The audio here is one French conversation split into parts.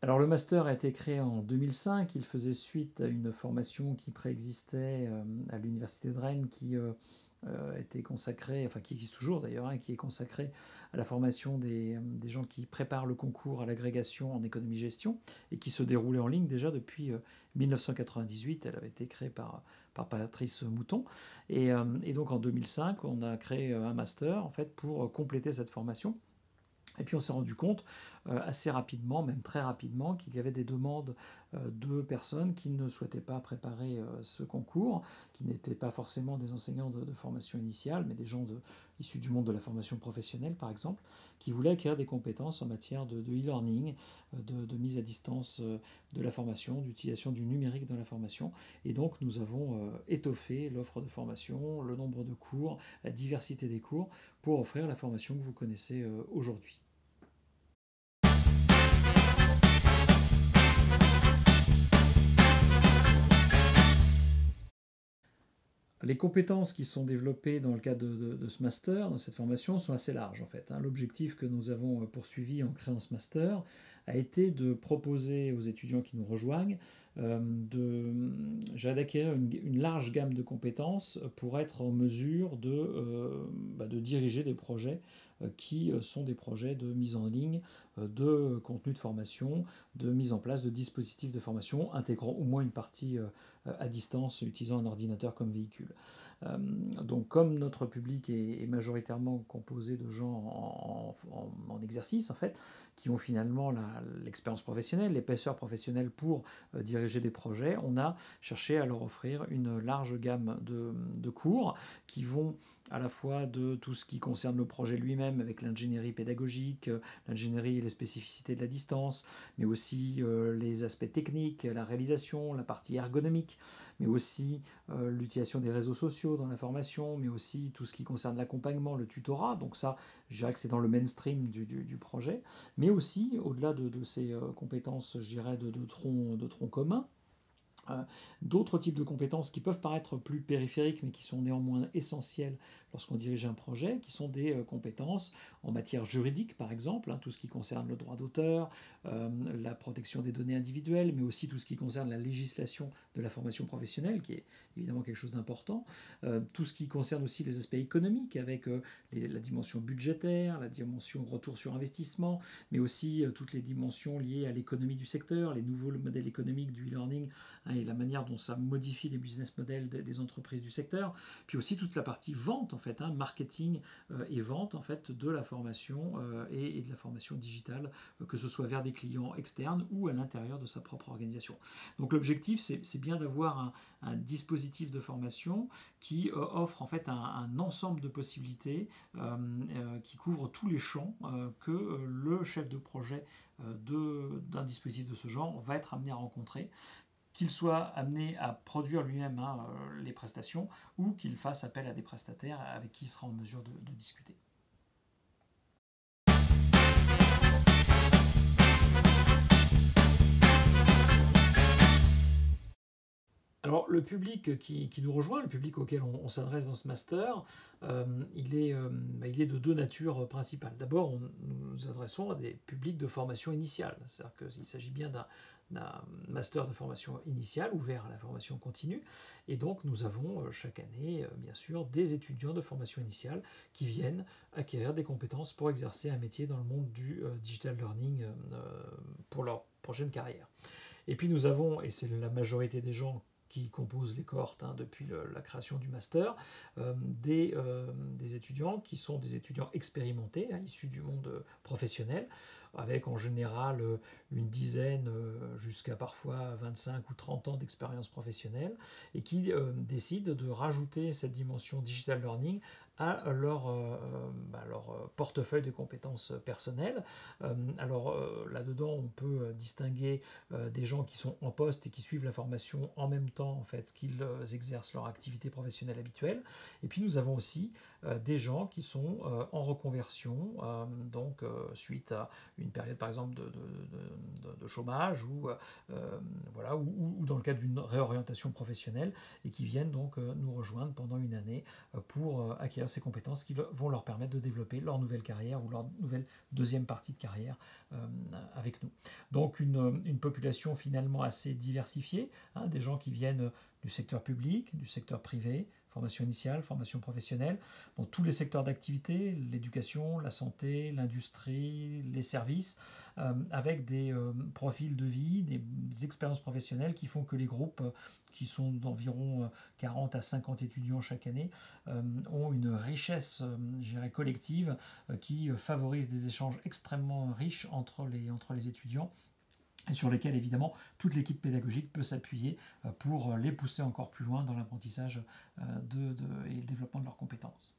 Alors le master a été créé en 2005, il faisait suite à une formation qui préexistait à l'université de Rennes était consacrée, enfin qui existe toujours d'ailleurs, hein, qui est consacrée à la formation des gens qui préparent le concours à l'agrégation en économie-gestion et qui se déroulait en ligne déjà depuis 1998. Elle avait été créée par Patrice Mouton. Et donc en 2005, on a créé un master en fait pour compléter cette formation. Et puis on s'est rendu compte assez rapidement, même très rapidement, qu'il y avait des demandes de personnes qui ne souhaitaient pas préparer ce concours, qui n'étaient pas forcément des enseignants de formation initiale, mais des gens issus du monde de la formation professionnelle, par exemple, qui voulaient acquérir des compétences en matière de e-learning, de mise à distance de la formation, d'utilisation du numérique dans la formation. Et donc nous avons étoffé l'offre de formation, le nombre de cours, la diversité des cours, pour offrir la formation que vous connaissez aujourd'hui. Les compétences qui sont développées dans le cadre de ce master, de cette formation, sont assez larges en fait, hein. L'objectif que nous avons poursuivi en créant ce master a été de proposer aux étudiants qui nous rejoignent d'acquérir une large gamme de compétences pour être en mesure de diriger des projets qui sont des projets de mise en ligne de contenu de formation, de mise en place de dispositifs de formation intégrant au moins une partie à distance utilisant un ordinateur comme véhicule. Donc comme notre public est majoritairement composé de gens en exercice, en fait, qui ont finalement l'expérience professionnelle, l'épaisseur professionnelle pour diriger des projets, on a cherché à leur offrir une large gamme de cours qui vont à la fois de tout ce qui concerne le projet lui-même avec l'ingénierie pédagogique, l'ingénierie et les spécificités de la distance, mais aussi les aspects techniques, la réalisation, la partie ergonomique, mais aussi l'utilisation des réseaux sociaux dans la formation, mais aussi tout ce qui concerne l'accompagnement, le tutorat. Donc ça, je dirais que c'est dans le mainstream du projet, mais aussi au-delà de ces compétences, je dirais, de tronc commun. Euh, D'autres types de compétences qui peuvent paraître plus périphériques mais qui sont néanmoins essentielles lorsqu'on dirige un projet, qui sont des compétences en matière juridique par exemple, hein, tout ce qui concerne le droit d'auteur, la protection des données individuelles, mais aussi tout ce qui concerne la législation de la formation professionnelle, qui est évidemment quelque chose d'important, tout ce qui concerne aussi les aspects économiques avec la dimension budgétaire, la dimension retour sur investissement, mais aussi toutes les dimensions liées à l'économie du secteur, les nouveaux modèles économiques du e-learning, hein, et la manière dont ça modifie les business models des entreprises du secteur, puis aussi toute la partie vente en fait, hein, marketing et vente en fait de la formation et de la formation digitale, que ce soit vers des clients externes ou à l'intérieur de sa propre organisation. Donc l'objectif c'est bien d'avoir un dispositif de formation qui offre en fait un ensemble de possibilités qui couvre tous les champs que le chef de projet d'un dispositif de ce genre va être amené à rencontrer, qu'il soit amené à produire lui-même hein, les prestations ou qu'il fasse appel à des prestataires avec qui il sera en mesure de discuter. Alors le public qui nous rejoint, le public auquel on s'adresse dans ce master, il est de deux natures principales. D'abord, nous nous adressons à des publics de formation initiale, c'est-à-dire qu'il s'agit bien d'un master de formation initiale ouvert à la formation continue. Et donc nous avons chaque année, bien sûr, des étudiants de formation initiale qui viennent acquérir des compétences pour exercer un métier dans le monde du digital learning pour leur prochaine carrière. Et puis nous avons, et c'est la majorité des gens qui composent les cohortes hein, depuis la création du master, des étudiants qui sont des étudiants expérimentés, hein, issus du monde professionnel, avec en général une dizaine jusqu'à parfois 25 ou 30 ans d'expérience professionnelle, et qui décident de rajouter cette dimension digital learning à leur portefeuille de compétences personnelles. Alors là-dedans, on peut distinguer des gens qui sont en poste et qui suivent la formation en même temps en fait, qu'ils exercent leur activité professionnelle habituelle. Et puis nous avons aussi des gens qui sont en reconversion, donc suite à une période par exemple de chômage voilà, ou dans le cadre d'une réorientation professionnelle et qui viennent donc nous rejoindre pendant une année pour acquérir acquérir ces compétences qui vont leur permettre de développer leur nouvelle carrière ou leur nouvelle deuxième partie de carrière avec nous. Donc une population finalement assez diversifiée, hein, des gens qui viennent du secteur public, du secteur privé, formation initiale, formation professionnelle, dans tous les secteurs d'activité, l'éducation, la santé, l'industrie, les services, avec des profils de vie, des expériences professionnelles qui font que les groupes qui sont d'environ 40 à 50 étudiants chaque année, ont une richesse, je dirais, collective qui favorise des échanges extrêmement riches entre les étudiants et sur lesquels évidemment toute l'équipe pédagogique peut s'appuyer pour les pousser encore plus loin dans l'apprentissage et le développement de leurs compétences.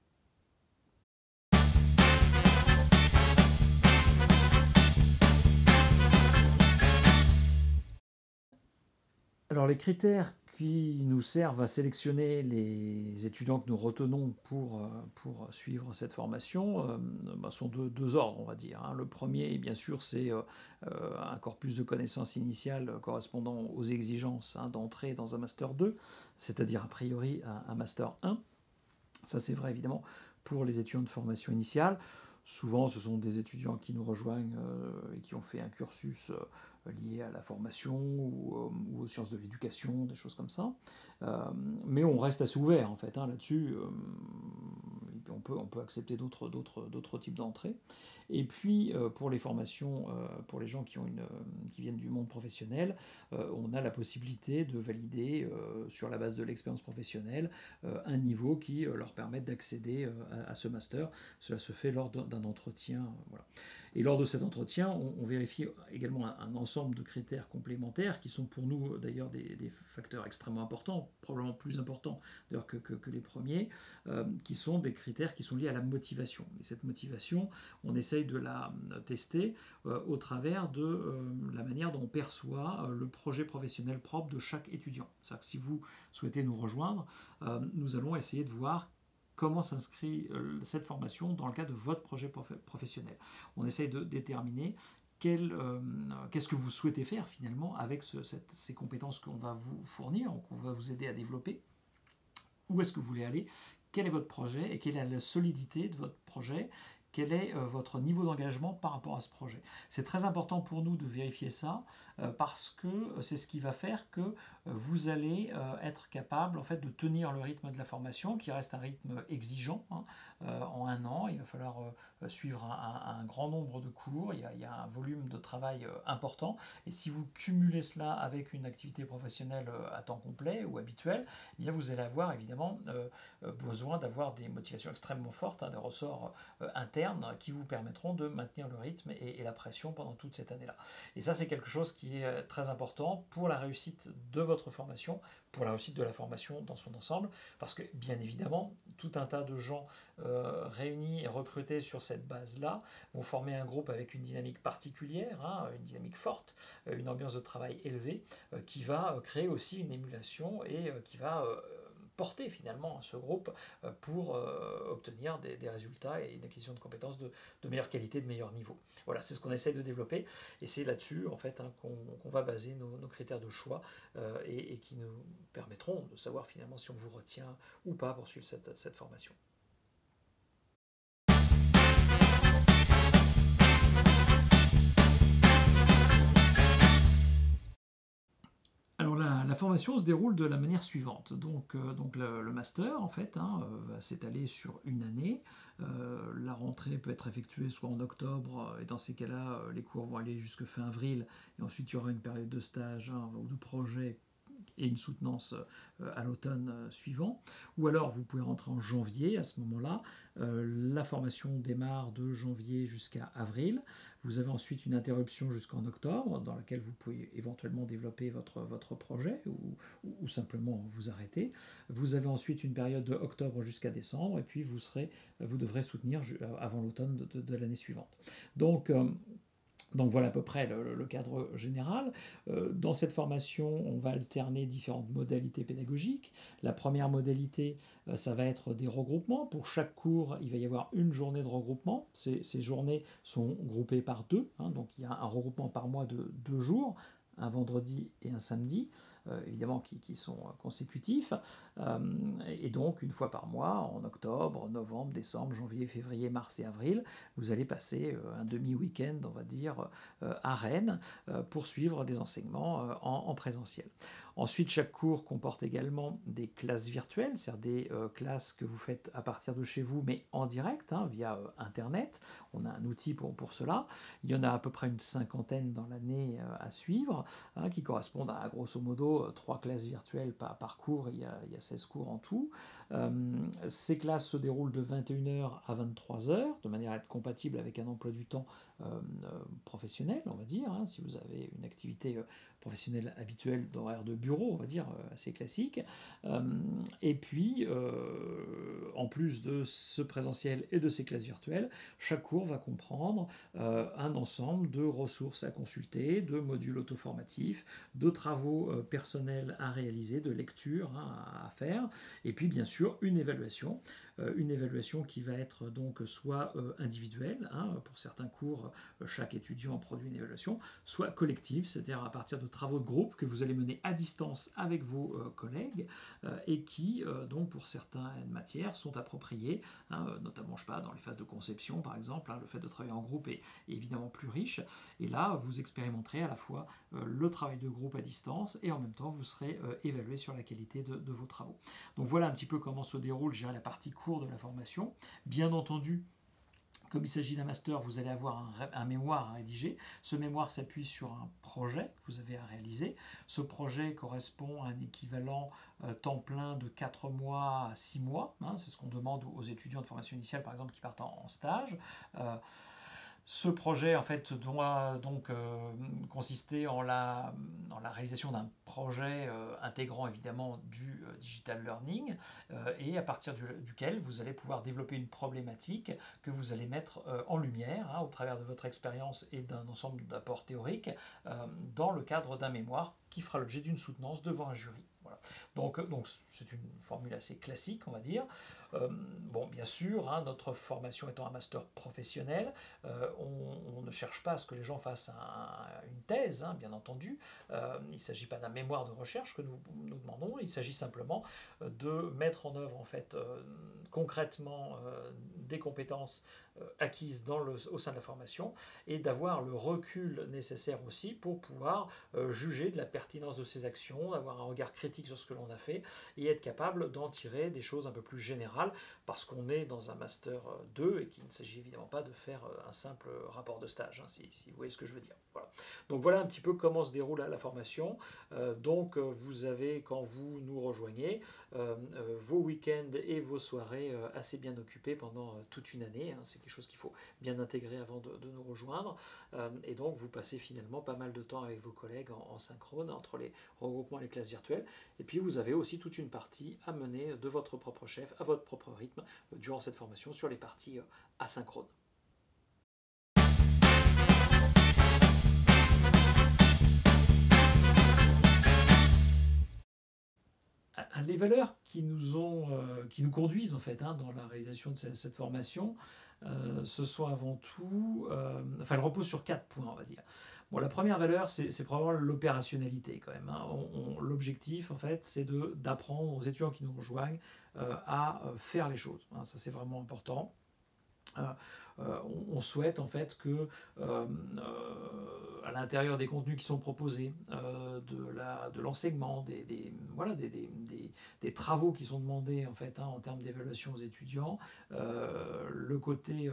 Alors les critères qui nous servent à sélectionner les étudiants que nous retenons pour suivre cette formation sont de deux ordres, on va dire. Le premier, bien sûr, c'est un corpus de connaissances initiales correspondant aux exigences d'entrée dans un Master 2, c'est-à-dire a priori un Master 1. Ça, c'est vrai évidemment pour les étudiants de formation initiale. Souvent, ce sont des étudiants qui nous rejoignent et qui ont fait un cursus lié à la formation ou aux sciences de l'éducation, des choses comme ça. Mais on reste assez ouvert en fait là-dessus. On peut accepter d'autres types d'entrées. Et puis pour les formations, pour les gens qui viennent du monde professionnel, on a la possibilité de valider sur la base de l'expérience professionnelle un niveau qui leur permette d'accéder à ce master. Cela se fait lors d'un entretien. Voilà. Et lors de cet entretien, on vérifie également un ensemble de critères complémentaires qui sont pour nous d'ailleurs des facteurs extrêmement importants, probablement plus importants d'ailleurs que les premiers, qui sont des critères qui sont liés à la motivation. Et cette motivation, on essaye de la tester au travers de la manière dont on perçoit le projet professionnel propre de chaque étudiant. C'est-à-dire que si vous souhaitez nous rejoindre, nous allons essayer de voir comment s'inscrit cette formation dans le cadre de votre projet professionnel. On essaye de déterminer qu'est-ce que vous souhaitez faire finalement avec ces compétences qu'on va vous fournir, qu'on va vous aider à développer. Où est-ce que vous voulez aller? Quel est votre projet et quelle est la solidité de votre projet? Quel est votre niveau d'engagement par rapport à ce projet? C'est très important pour nous de vérifier ça parce que c'est ce qui va faire que vous allez être capable en fait, de tenir le rythme de la formation qui reste un rythme exigeant. En un an, il va falloir suivre un grand nombre de cours, il y a un volume de travail important et si vous cumulez cela avec une activité professionnelle à temps complet ou habituelle, eh bien vous allez avoir évidemment besoin d'avoir des motivations extrêmement fortes, des ressorts internes qui vous permettront de maintenir le rythme et la pression pendant toute cette année-là. Et ça, c'est quelque chose qui est très important pour la réussite de votre formation, pour la réussite de la formation dans son ensemble, parce que bien évidemment, tout un tas de gens réunis et recrutés sur cette base-là vont former un groupe avec une dynamique particulière, une dynamique forte, une ambiance de travail élevée, qui va créer aussi une émulation et qui va porter finalement ce groupe pour obtenir des résultats et une acquisition de compétences de meilleure qualité, de meilleur niveau. Voilà, c'est ce qu'on essaie de développer et c'est là-dessus en fait qu'on va baser nos critères de choix et qui nous permettront de savoir finalement si on vous retient ou pas pour suivre cette formation. Alors la formation se déroule de la manière suivante. Donc le master en fait va s'étaler sur une année. La rentrée peut être effectuée soit en octobre et dans ces cas-là les cours vont aller jusque fin avril et ensuite il y aura une période de stage ou de projet et une soutenance à l'automne suivant. Ou alors vous pouvez rentrer en janvier à ce moment-là. La formation démarre de janvier jusqu'à avril. Vous avez ensuite une interruption jusqu'en octobre dans laquelle vous pouvez éventuellement développer votre projet ou simplement vous arrêter. Vous avez ensuite une période de octobre jusqu'à décembre et puis vous devrez soutenir avant l'automne de l'année suivante. Donc voilà à peu près le cadre général. Dans cette formation, on va alterner différentes modalités pédagogiques. La première modalité, ça va être des regroupements. Pour chaque cours, il va y avoir une journée de regroupement. Ces journées sont groupées par deux. Donc il y a un regroupement par mois de 2 jours, un vendredi et un samedi. évidemment qui sont consécutifs. Et donc, une fois par mois, en octobre, novembre, décembre, janvier, février, mars et avril, vous allez passer un demi-week-end, on va dire, à Rennes pour suivre des enseignements en présentiel. Ensuite, chaque cours comporte également des classes virtuelles, c'est-à-dire des classes que vous faites à partir de chez vous, mais en direct, via Internet. On a un outil pour cela. Il y en a à peu près une cinquantaine dans l'année à suivre, qui correspondent à grosso modo 3 classes virtuelles par cours. Il y a 16 cours en tout. Ces classes se déroulent de 21h à 23h, de manière à être compatible avec un emploi du temps professionnel, on va dire, si vous avez une activité professionnelle habituelle d'horaire de bureau, on va dire, assez classique. Et puis, en plus de ce présentiel et de ces classes virtuelles, chaque cours va comprendre un ensemble de ressources à consulter, de modules auto-formatifs, de travaux personnels à réaliser, de lectures à faire, et puis bien sûr une évaluation qui va être donc soit individuelle, pour certains cours, chaque étudiant produit une évaluation, soit collective, c'est-à-dire à partir de travaux de groupe que vous allez mener à distance avec vos collègues et qui, donc pour certaines matières, sont appropriées, notamment, je sais pas, dans les phases de conception par exemple, le fait de travailler en groupe est évidemment plus riche, et là vous expérimenterez à la fois le travail de groupe à distance et en même temps vous serez évalué sur la qualité de vos travaux. Donc voilà un petit peu comment se déroule, je dirais, la partie cours de la formation. Bien entendu, comme il s'agit d'un master, vous allez avoir un mémoire à rédiger. Ce mémoire s'appuie sur un projet que vous avez à réaliser. Ce projet correspond à un équivalent temps plein de 4 mois à 6 mois. C'est ce qu'on demande aux étudiants de formation initiale, par exemple, qui partent en stage. Ce projet, en fait, doit donc consister en la réalisation d'un projet intégrant évidemment du digital learning et à partir duquel vous allez pouvoir développer une problématique que vous allez mettre en lumière au travers de votre expérience et d'un ensemble d'apports théoriques dans le cadre d'un mémoire qui fera l'objet d'une soutenance devant un jury. Voilà. Donc c'est une formule assez classique, on va dire. Bon, bien sûr, notre formation étant un master professionnel, on ne cherche pas à ce que les gens fassent une thèse, bien entendu. Il ne s'agit pas d'un mémoire de recherche que nous demandons, il s'agit simplement de mettre en œuvre en fait concrètement des compétences acquises au sein de la formation et d'avoir le recul nécessaire aussi pour pouvoir juger de la pertinence de ces actions, avoir un regard critique sur ce que l'on a fait et être capable d'en tirer des choses un peu plus générales parce qu'on est dans un master 2 et qu'il ne s'agit évidemment pas de faire un simple rapport de stage, si vous voyez ce que je veux dire. Voilà. Donc voilà un petit peu comment se déroule la formation. Donc vous avez, quand vous nous rejoignez, vos week-ends et vos soirées assez bien occupés pendant toute une année. C'est quelque chose qu'il faut bien intégrer avant de nous rejoindre. Et donc vous passez finalement pas mal de temps avec vos collègues en synchrone entre les regroupements et les classes virtuelles. Et puis vous avez aussi toute une partie à mener de votre propre chef, à votre propre rythme, durant cette formation sur les parties asynchrones. Les valeurs qui nous conduisent en fait dans la réalisation de cette formation, ce sont avant tout, elles reposent sur 4 points, on va dire. Bon, la première valeur, c'est probablement l'opérationnalité quand même. L'objectif, en fait, c'est d'apprendre aux étudiants qui nous rejoignent à faire les choses. Ça, c'est vraiment important. On souhaite en fait que à l'intérieur des contenus qui sont proposés, de l'enseignement, des travaux qui sont demandés en fait en termes d'évaluation aux étudiants, le côté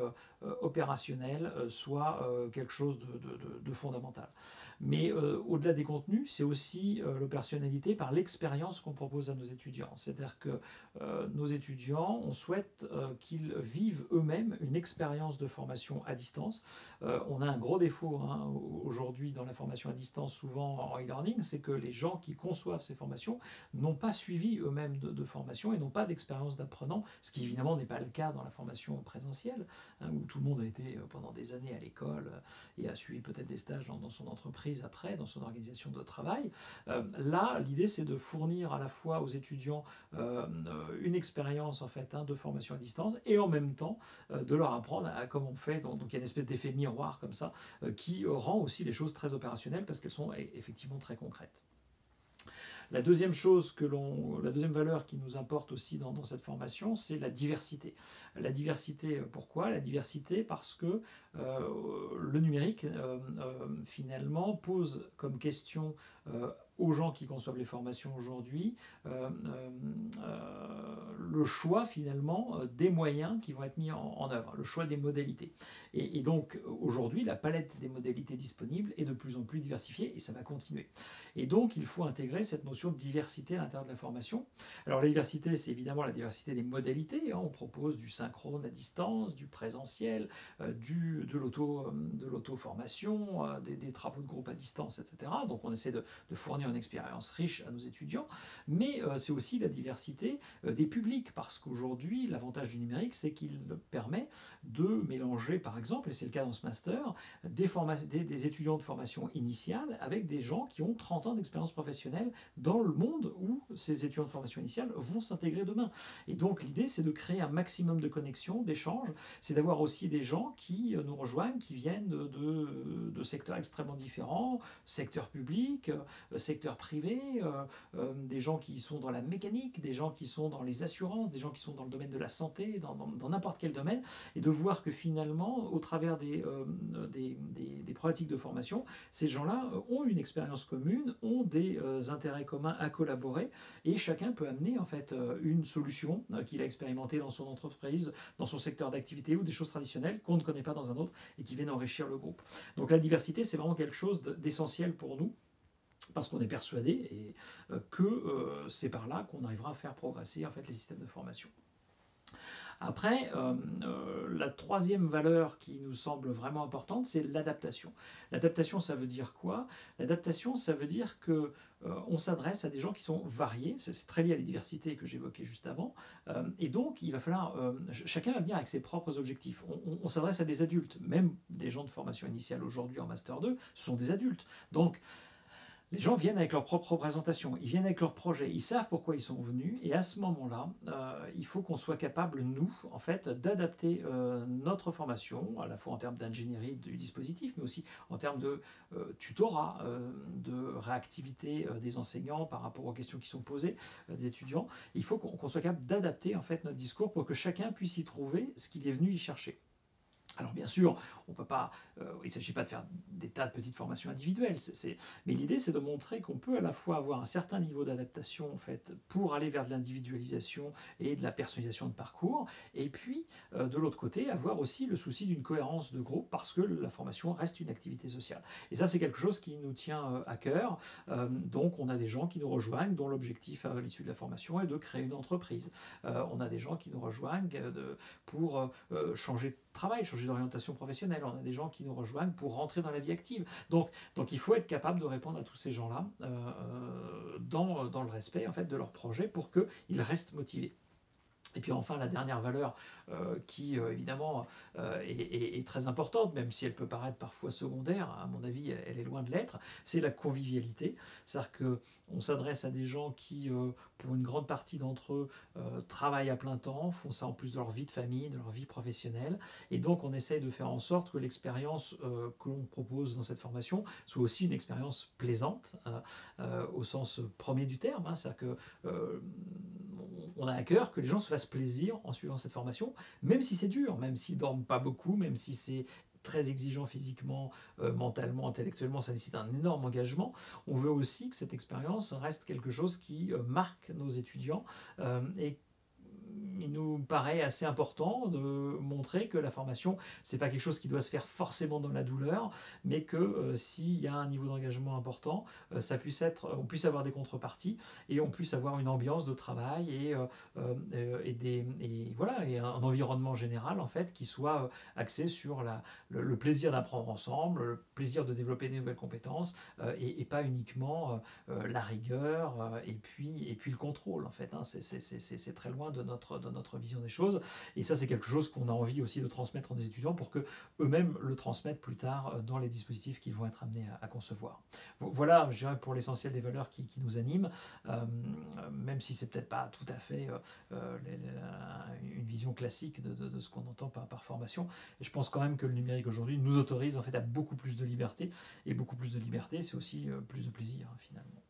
opérationnel soit quelque chose de fondamental. Mais au-delà des contenus, c'est aussi l'opérationnalité par l'expérience qu'on propose à nos étudiants. C'est-à-dire que nos étudiants, on souhaite qu'ils vivent eux-mêmes une expérience de formation à distance. On a un gros défaut aujourd'hui dans la formation à distance, souvent en e-learning, c'est que les gens qui conçoivent ces formations n'ont pas suivi eux-mêmes de formation et n'ont pas d'expérience d'apprenant, ce qui évidemment n'est pas le cas dans la formation présentielle, où tout le monde a été pendant des années à l'école et a suivi peut-être des stages dans son entreprise après, dans son organisation de travail. Là, l'idée, c'est de fournir à la fois aux étudiants une expérience en fait de formation à distance et en même temps de leur apprendre à comment on fait. Donc il y a une espèce d'effet miroir comme ça qui rend aussi les choses très opérationnelles parce qu'elles sont effectivement très concrètes. La deuxième la deuxième valeur qui nous importe aussi dans cette formation, c'est la diversité. La diversité, pourquoi? La diversité parce que le numérique, finalement, pose comme question aux gens qui conçoivent les formations aujourd'hui le choix finalement des moyens qui vont être mis en œuvre, le choix des modalités. Et donc aujourd'hui, la palette des modalités disponibles est de plus en plus diversifiée et ça va continuer. Et donc il faut intégrer cette notion de diversité à l'intérieur de la formation. Alors la diversité, c'est évidemment la diversité des modalités. On propose du synchrone à distance, du présentiel, de l'auto-formation, des travaux de groupe à distance, etc. Donc on essaie de fournir une expérience riche à nos étudiants, mais c'est aussi la diversité des publics, parce qu'aujourd'hui, l'avantage du numérique, c'est qu'il permet de mélanger, par exemple, et c'est le cas dans ce master, des étudiants de formation initiale avec des gens qui ont 30 ans d'expérience professionnelle dans le monde où ces étudiants de formation initiale vont s'intégrer demain. Et donc l'idée, c'est de créer un maximum de connexions, d'échanges, c'est d'avoir aussi des gens qui nous rejoignent, qui viennent de secteurs extrêmement différents, secteur public, secteur privé, des gens qui sont dans la mécanique, des gens qui sont dans les assurances, des gens qui sont dans le domaine de la santé, dans n'importe quel domaine, et de voir que finalement, au travers des problématiques de formation, ces gens-là ont une expérience commune, ont des intérêts communs à collaborer, et chacun peut amener en fait une solution qu'il a expérimentée dans son entreprise, dans son secteur d'activité ou des choses traditionnelles qu'on ne connaît pas dans un autre et qui viennent enrichir le groupe. Donc la diversité, c'est vraiment quelque chose d'essentiel pour nous, parce qu'on est persuadé que c'est par là qu'on arrivera à faire progresser en fait, les systèmes de formation. Après, la troisième valeur qui nous semble vraiment importante, c'est l'adaptation. L'adaptation, ça veut dire quoi? L'adaptation, ça veut dire que on s'adresse à des gens qui sont variés, c'est très lié à la diversité que j'évoquais juste avant, et donc il va falloir, chacun va venir avec ses propres objectifs. On s'adresse à des adultes, même des gens de formation initiale aujourd'hui en Master 2, ce sont des adultes. Donc, les gens viennent avec leur propre représentation, ils viennent avec leur projet, ils savent pourquoi ils sont venus, et à ce moment-là, il faut qu'on soit capable, nous, en fait, d'adapter notre formation, à la fois en termes d'ingénierie du dispositif, mais aussi en termes de tutorat, de réactivité des enseignants par rapport aux questions qui sont posées des étudiants. Il faut qu'on soit capable d'adapter en fait notre discours pour que chacun puisse y trouver ce qu'il est venu y chercher. Alors bien sûr, on peut pas, il ne s'agit pas de faire des tas de petites formations individuelles, mais l'idée c'est de montrer qu'on peut à la fois avoir un certain niveau d'adaptation en fait, pour aller vers de l'individualisation et de la personnalisation de parcours, et puis de l'autre côté avoir aussi le souci d'une cohérence de groupe parce que la formation reste une activité sociale. Et ça c'est quelque chose qui nous tient à cœur, donc on a des gens qui nous rejoignent dont l'objectif à l'issue de la formation est de créer une entreprise. On a des gens qui nous rejoignent pour changer de travail, changer d'orientation professionnelle. On a des gens qui nous rejoignent pour rentrer dans la vie active. Donc il faut être capable de répondre à tous ces gens-là dans le respect en fait, de leur projet pour qu'ils restent motivés. Et puis enfin, la dernière valeur qui évidemment est très importante, même si elle peut paraître parfois secondaire, à mon avis elle est loin de l'être, c'est la convivialité. C'est-à-dire qu'on s'adresse à des gens qui, pour une grande partie d'entre eux, travaillent à plein temps, font ça en plus de leur vie de famille, de leur vie professionnelle, et donc on essaye de faire en sorte que l'expérience que l'on propose dans cette formation soit aussi une expérience plaisante, au sens premier du terme, hein, c'est-à-dire que on a à cœur que les gens se fassent plaisir en suivant cette formation, même si c'est dur, même s'ils ne dorment pas beaucoup, même si c'est très exigeant physiquement, mentalement, intellectuellement, ça nécessite un énorme engagement. On veut aussi que cette expérience reste quelque chose qui marque nos étudiants et il nous paraît assez important de montrer que la formation, c'est pas quelque chose qui doit se faire forcément dans la douleur, mais que s'il y a un niveau d'engagement important, on puisse avoir des contreparties et on puisse avoir une ambiance de travail et un environnement général en fait qui soit axé sur le plaisir d'apprendre ensemble, le plaisir de développer des nouvelles compétences et pas uniquement la rigueur et puis le contrôle en fait. Hein. C'est très loin de notre vision des choses. Et ça, c'est quelque chose qu'on a envie aussi de transmettre aux étudiants pour qu'eux-mêmes le transmettent plus tard dans les dispositifs qu'ils vont être amenés à concevoir. Voilà, je dirais, pour l'essentiel des valeurs qui nous animent, même si c'est peut-être pas tout à fait une vision classique de ce qu'on entend par formation. Et je pense quand même que le numérique aujourd'hui nous autorise en fait à beaucoup plus de liberté. Et beaucoup plus de liberté, c'est aussi plus de plaisir, finalement.